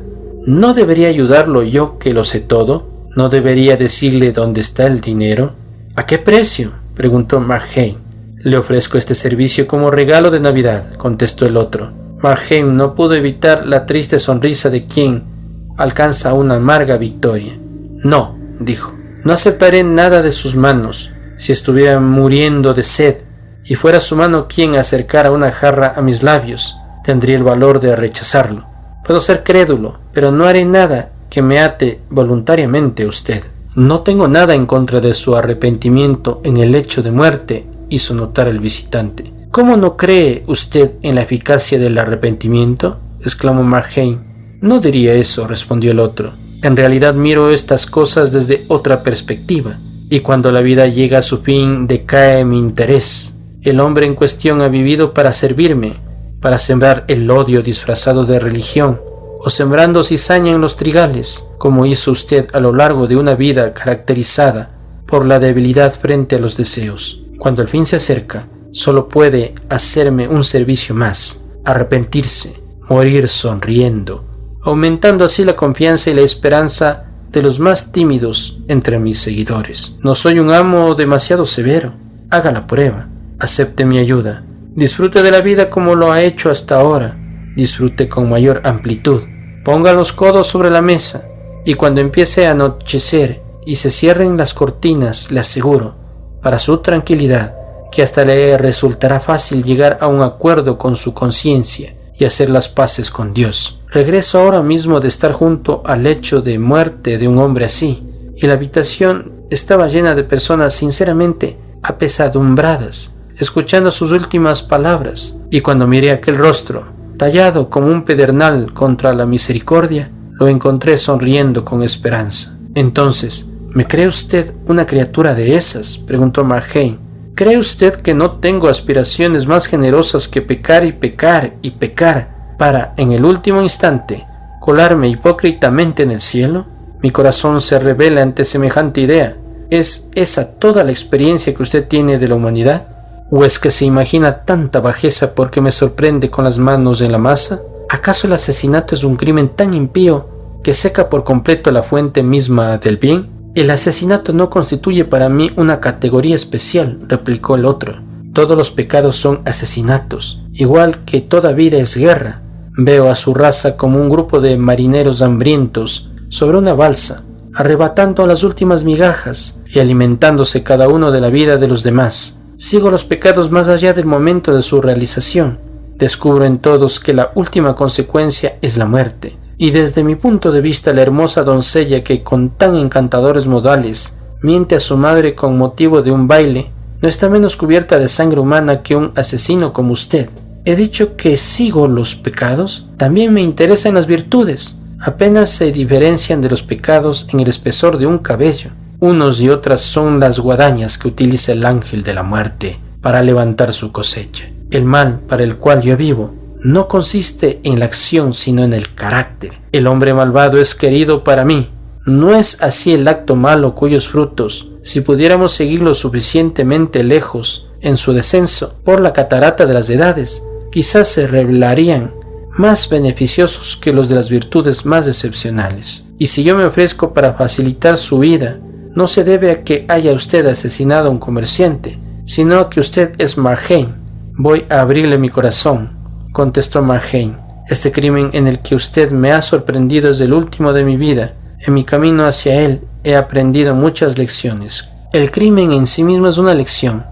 ¿No debería ayudarlo yo que lo sé todo? ¿No debería decirle dónde está el dinero? ¿A qué precio?, preguntó Marheim. «Le ofrezco este servicio como regalo de Navidad», contestó el otro. Marheim no pudo evitar la triste sonrisa de quien alcanza una amarga victoria. «No», dijo, «no aceptaré nada de sus manos. Si estuviera muriendo de sed y fuera su mano quien acercara una jarra a mis labios, tendría el valor de rechazarlo. Puedo ser crédulo, pero no haré nada que me ate voluntariamente a usted». «No tengo nada en contra de su arrepentimiento en el lecho de muerte», hizo notar el visitante. «¿Cómo no cree usted en la eficacia del arrepentimiento?», exclamó Marheim. «No diría eso», respondió el otro. «En realidad miro estas cosas desde otra perspectiva, y cuando la vida llega a su fin decae mi interés. El hombre en cuestión ha vivido para servirme, para sembrar el odio disfrazado de religión, o sembrando cizaña en los trigales, como hizo usted a lo largo de una vida caracterizada por la debilidad frente a los deseos. Cuando el fin se acerca, solo puede hacerme un servicio más: arrepentirse, morir sonriendo, aumentando así la confianza y la esperanza de los más tímidos entre mis seguidores. No soy un amo demasiado severo. Haga la prueba, acepte mi ayuda, disfrute de la vida como lo ha hecho hasta ahora, disfrute con mayor amplitud, ponga los codos sobre la mesa, y cuando empiece a anochecer y se cierren las cortinas, le aseguro, para su tranquilidad, que hasta le resultará fácil llegar a un acuerdo con su conciencia y hacer las paces con Dios. Regreso ahora mismo de estar junto al lecho de muerte de un hombre así, y la habitación estaba llena de personas sinceramente apesadumbradas, escuchando sus últimas palabras, y cuando miré aquel rostro, tallado como un pedernal contra la misericordia, lo encontré sonriendo con esperanza. Entonces, ¿me cree usted una criatura de esas?, preguntó Marheim. ¿Cree usted que no tengo aspiraciones más generosas que pecar y pecar y pecar para, en el último instante, colarme hipócritamente en el cielo? Mi corazón se revela ante semejante idea. ¿Es esa toda la experiencia que usted tiene de la humanidad? ¿O es que se imagina tanta bajeza porque me sorprende con las manos en la masa? ¿Acaso el asesinato es un crimen tan impío que seca por completo la fuente misma del bien? El asesinato no constituye para mí una categoría especial, replicó el otro. Todos los pecados son asesinatos, igual que toda vida es guerra. Veo a su raza como un grupo de marineros hambrientos sobre una balsa, arrebatando las últimas migajas y alimentándose cada uno de la vida de los demás. Sigo los pecados más allá del momento de su realización. Descubro en todos que la última consecuencia es la muerte. Y desde mi punto de vista, la hermosa doncella que con tan encantadores modales miente a su madre con motivo de un baile, no está menos cubierta de sangre humana que un asesino como usted. He dicho que sigo los pecados. También me interesan las virtudes. Apenas se diferencian de los pecados en el espesor de un cabello. Unos y otras son las guadañas que utiliza el ángel de la muerte para levantar su cosecha. El mal para el cual yo vivo no consiste en la acción sino en el carácter. El hombre malvado es querido para mí. No es así el acto malo cuyos frutos, si pudiéramos seguirlo suficientemente lejos en su descenso por la catarata de las edades, quizás se revelarían más beneficiosos que los de las virtudes más excepcionales. Y si yo me ofrezco para facilitar su vida, no se debe a que haya usted asesinado a un comerciante, sino a que usted es Marheim. Voy a abrirle mi corazón, contestó Marheim. Este crimen en el que usted me ha sorprendido es el último de mi vida. En mi camino hacia él he aprendido muchas lecciones. El crimen en sí mismo es una lección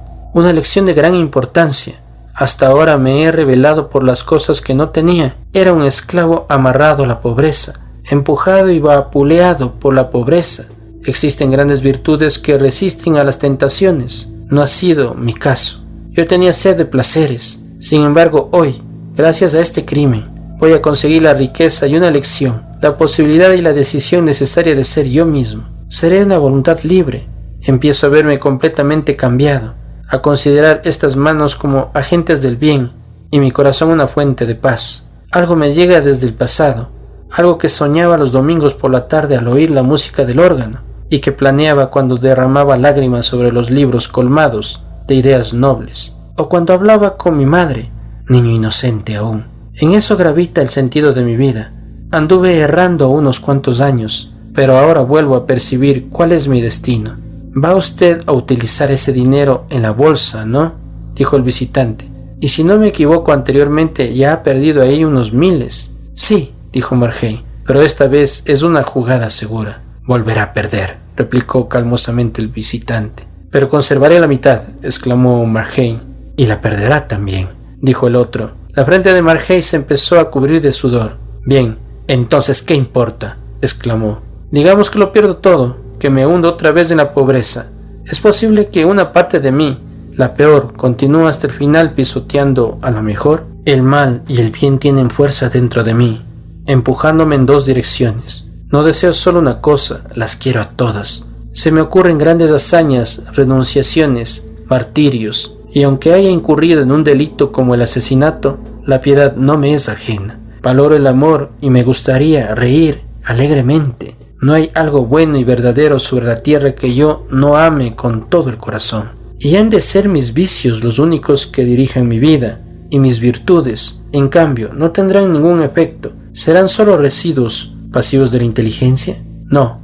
de gran importancia. Hasta ahora me he rebelado por las cosas que no tenía. Era un esclavo amarrado a la pobreza, empujado y vapuleado por la pobreza. Existen grandes virtudes que resisten a las tentaciones. No ha sido mi caso. Yo tenía sed de placeres. Sin embargo, hoy, gracias a este crimen, voy a conseguir la riqueza y una lección, la posibilidad y la decisión necesaria de ser yo mismo. Seré una voluntad libre. Empiezo a verme completamente cambiado, a considerar estas manos como agentes del bien y mi corazón una fuente de paz. Algo me llega desde el pasado, algo que soñaba los domingos por la tarde al oír la música del órgano y que planeaba cuando derramaba lágrimas sobre los libros colmados de ideas nobles, o cuando hablaba con mi madre, niño inocente aún. En eso gravita el sentido de mi vida. Anduve errando unos cuantos años, pero ahora vuelvo a percibir cuál es mi destino. Va usted a utilizar ese dinero en la bolsa, ¿no?, dijo el visitante. Y si no me equivoco, anteriormente ya ha perdido ahí unos miles. Sí, dijo Marheim, pero esta vez es una jugada segura. Volverá a perder, replicó calmosamente el visitante. Pero conservaré la mitad, exclamó Marheim. Y la perderá también, dijo el otro. La frente de Marheim se empezó a cubrir de sudor. Bien, entonces, ¿qué importa?, exclamó. Digamos que lo pierdo todo, que me hundo otra vez en la pobreza. Es posible que una parte de mí, la peor, continúe hasta el final pisoteando a la mejor. El mal y el bien tienen fuerza dentro de mí, empujándome en dos direcciones. No deseo solo una cosa, las quiero a todas. Se me ocurren grandes hazañas, renunciaciones, martirios, y aunque haya incurrido en un delito como el asesinato, la piedad no me es ajena. Valoro el amor y me gustaría reír alegremente. No hay algo bueno y verdadero sobre la tierra que yo no ame con todo el corazón. Y han de ser mis vicios los únicos que dirijan mi vida, y mis virtudes, en cambio, no tendrán ningún efecto. ¿Serán solo residuos pasivos de la inteligencia? No,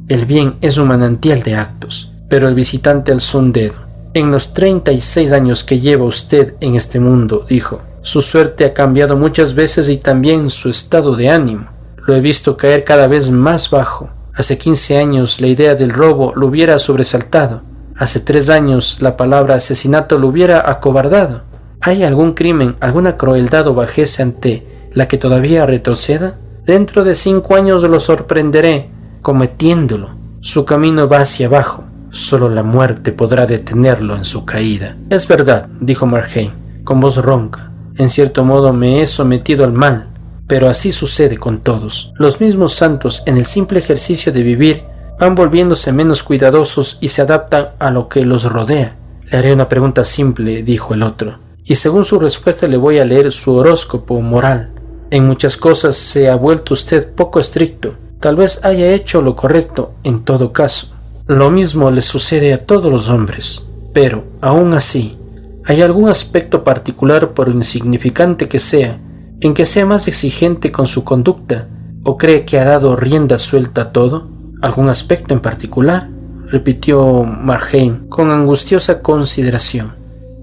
el bien es un manantial de actos. Pero el visitante alzó un dedo. En los 36 años que lleva usted en este mundo, dijo, su suerte ha cambiado muchas veces y también su estado de ánimo. Lo he visto caer cada vez más bajo. Hace 15 años la idea del robo lo hubiera sobresaltado. Hace 3 años la palabra asesinato lo hubiera acobardado. ¿Hay algún crimen, alguna crueldad o bajeza ante la que todavía retroceda? Dentro de 5 años lo sorprenderé cometiéndolo. Su camino va hacia abajo. Solo la muerte podrá detenerlo en su caída. Es verdad, dijo Marheim, con voz ronca. En cierto modo me he sometido al mal. Pero así sucede con todos. Los mismos santos, en el simple ejercicio de vivir, van volviéndose menos cuidadosos y se adaptan a lo que los rodea. Le haré una pregunta simple, dijo el otro, y según su respuesta le voy a leer su horóscopo moral. En muchas cosas se ha vuelto usted poco estricto. Tal vez haya hecho lo correcto en todo caso. Lo mismo le sucede a todos los hombres. Pero, aún así, ¿hay algún aspecto particular, por insignificante que sea, en que sea más exigente con su conducta, o cree que ha dado rienda suelta a todo? ¿Algún aspecto en particular?, repitió Marheim con angustiosa consideración.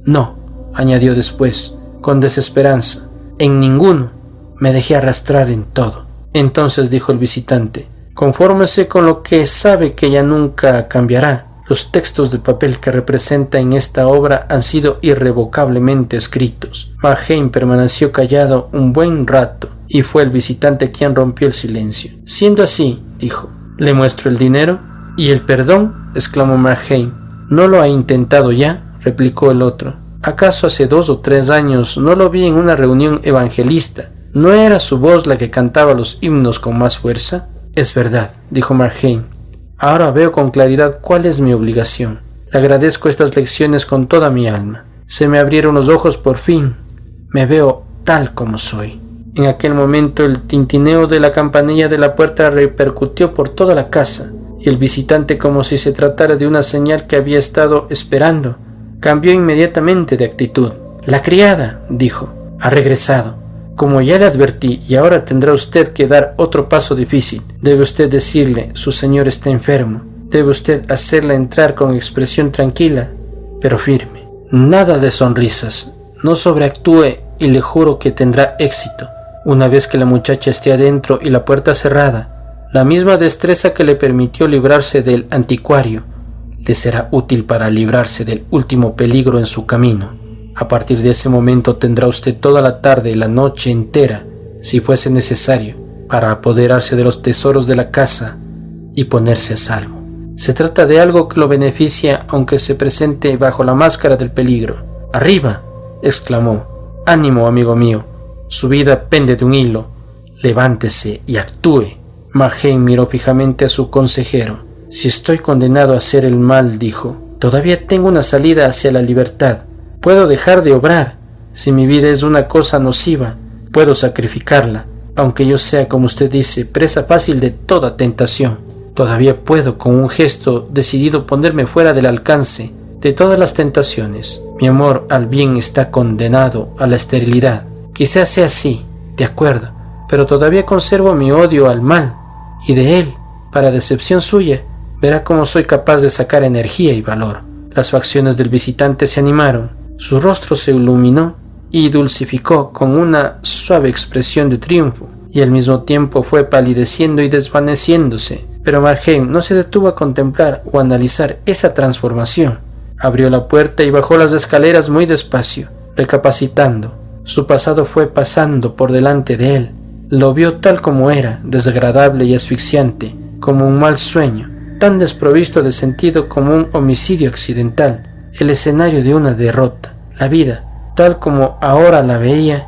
No, añadió después, con desesperanza, en ninguno. Me dejé arrastrar en todo. Entonces, dijo el visitante, confórmese con lo que sabe que ya nunca cambiará. Los textos de papel que representa en esta obra han sido irrevocablemente escritos. Marheim permaneció callado un buen rato, y fue el visitante quien rompió el silencio. Siendo así, dijo, ¿le muestro el dinero? ¿Y el perdón?, exclamó Marheim. ¿No lo ha intentado ya?, replicó el otro. ¿Acaso hace 2 o 3 años no lo vi en una reunión evangelista? ¿No era su voz la que cantaba los himnos con más fuerza? Es verdad, dijo Marheim. Ahora veo con claridad cuál es mi obligación. Le agradezco estas lecciones con toda mi alma. Se me abrieron los ojos por fin. Me veo tal como soy. En aquel momento el tintineo de la campanilla de la puerta repercutió por toda la casa, y el visitante, como si se tratara de una señal que había estado esperando, cambió inmediatamente de actitud. La criada, dijo, ha regresado. Como ya le advertí, y ahora tendrá usted que dar otro paso difícil. Debe usted decirle, su señor está enfermo. Debe usted hacerla entrar con expresión tranquila, pero firme. Nada de sonrisas. No sobreactúe y le juro que tendrá éxito. Una vez que la muchacha esté adentro y la puerta cerrada, la misma destreza que le permitió librarse del anticuario le será útil para librarse del último peligro en su camino. A partir de ese momento tendrá usted toda la tarde y la noche entera, si fuese necesario, para apoderarse de los tesoros de la casa y ponerse a salvo. Se trata de algo que lo beneficia aunque se presente bajo la máscara del peligro. ¡Arriba!, exclamó. ¡Ánimo, amigo mío! Su vida pende de un hilo. Levántese y actúe. Marheim miró fijamente a su consejero. Si estoy condenado a hacer el mal, dijo, todavía tengo una salida hacia la libertad. Puedo dejar de obrar. Si mi vida es una cosa nociva, puedo sacrificarla, aunque yo sea, como usted dice, presa fácil de toda tentación. Todavía puedo, con un gesto decidido, ponerme fuera del alcance de todas las tentaciones. Mi amor al bien está condenado a la esterilidad. Quizás sea así, de acuerdo, pero todavía conservo mi odio al mal, y de él, para decepción suya, verá cómo soy capaz de sacar energía y valor. Las facciones del visitante se animaron. Su rostro se iluminó y dulcificó con una suave expresión de triunfo, y al mismo tiempo fue palideciendo y desvaneciéndose. Pero Marheim no se detuvo a contemplar o analizar esa transformación. Abrió la puerta y bajó las escaleras muy despacio, recapacitando. Su pasado fue pasando por delante de él. Lo vio tal como era, desagradable y asfixiante, como un mal sueño, tan desprovisto de sentido como un homicidio accidental. El escenario de una derrota. La vida, tal como ahora la veía,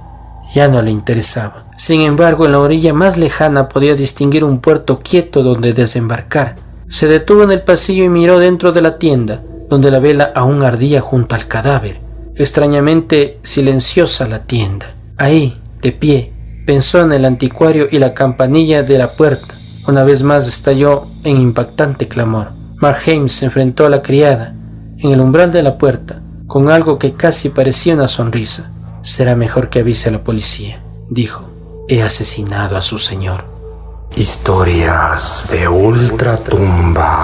ya no le interesaba. Sin embargo, en la orilla más lejana podía distinguir un puerto quieto donde desembarcar. Se detuvo en el pasillo y miró dentro de la tienda, donde la vela aún ardía junto al cadáver. Extrañamente silenciosa la tienda. Ahí, de pie, Pensó en el anticuario y la campanilla de la puerta. Una vez más estalló en impactante clamor. Markheim se enfrentó a la criada en el umbral de la puerta con algo que casi parecía una sonrisa. «Será mejor que avise a la policía», dijo. «He asesinado a su señor». Historias de Ultratumba.